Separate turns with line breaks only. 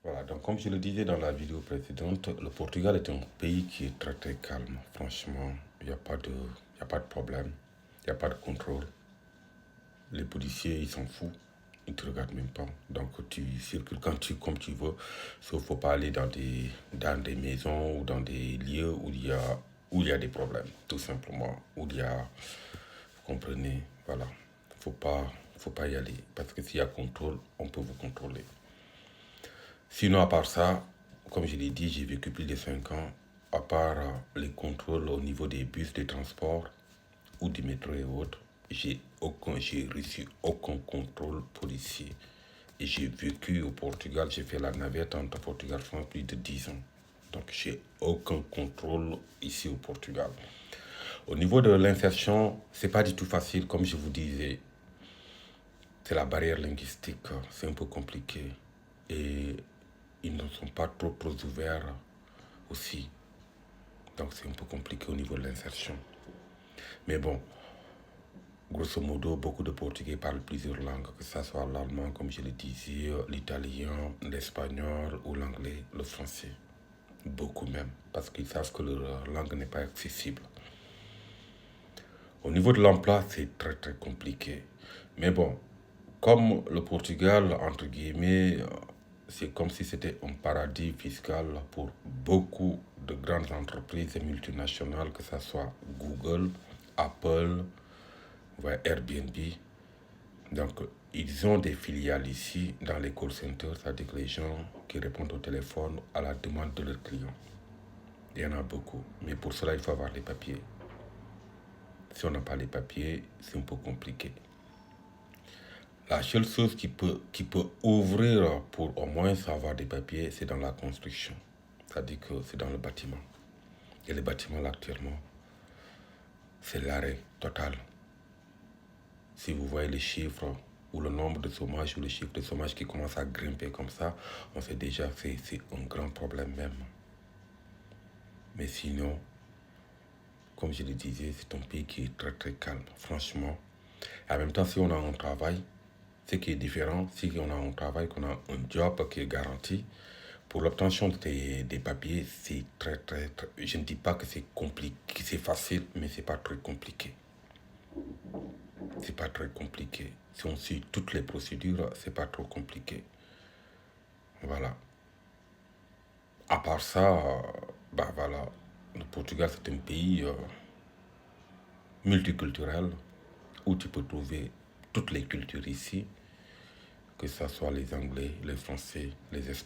Voilà, donc comme je le disais dans la vidéo précédente, le Portugal est un pays qui est très très calme. Franchement, il n'y a pas de problème, il n'y a pas de contrôle. Les policiers, ils s'en foutent, ils ne te regardent même pas. Donc tu circules comme tu veux, sauf qu'il ne faut pas aller dans des maisons ou dans des lieux où il y a des problèmes, tout simplement. Où il y a, vous comprenez, voilà. Faut pas y aller, parce que s'il y a contrôle, on peut vous contrôler. Sinon, à part ça, comme je l'ai dit, j'ai vécu plus de 5 ans. À part les contrôles au niveau des bus, des transports ou du métro et autres, j'ai reçu aucun contrôle policier. Et j'ai vécu au Portugal, j'ai fait la navette entre Portugal et France plus de 10 ans. Donc, j'ai aucun contrôle ici au Portugal. Au niveau de l'insertion, c'est pas du tout facile, comme je vous disais. C'est la barrière linguistique, c'est un peu compliqué. Et ils ne sont pas trop ouverts aussi. Donc c'est un peu compliqué au niveau de l'insertion. Mais bon, grosso modo, beaucoup de Portugais parlent plusieurs langues, que ce soit l'allemand, comme je le disais, l'italien, l'espagnol ou l'anglais, le français. Beaucoup même, parce qu'ils savent que leur langue n'est pas accessible. Au niveau de l'emploi, c'est très très compliqué. Mais bon, comme le Portugal, entre guillemets, c'est comme si c'était un paradis fiscal pour beaucoup de grandes entreprises et multinationales, que ce soit Google, Apple, ouais, Airbnb. Donc, ils ont des filiales ici dans les call centers, c'est-à-dire que les gens qui répondent au téléphone à la demande de leurs clients. Il y en a beaucoup, mais pour cela, il faut avoir les papiers. Si on n'a pas les papiers, c'est un peu compliqué. La seule chose qui peut ouvrir pour au moins avoir des papiers, c'est dans la construction. C'est-à-dire que c'est dans le bâtiment. Et le bâtiment, là, actuellement, c'est l'arrêt total. Si vous voyez les chiffres ou le nombre de chômage ou le chiffre de chômage qui commence à grimper comme ça, on sait déjà que c'est un grand problème même. Mais sinon, comme je le disais, c'est un pays qui est très très calme, franchement. Et en même temps, si on a un travail, ce qui est différent, si on a un travail, qu'on a un job qui est garanti, pour l'obtention des papiers, c'est très, je ne dis pas que c'est compliqué, c'est facile, mais c'est pas très compliqué. C'est pas très compliqué. Si on suit toutes les procédures, c'est pas trop compliqué. Voilà. À part ça, bah voilà, le Portugal c'est un pays multiculturel où tu peux trouver toutes les cultures ici, que ce soit les Anglais, les Français, les Espagnols.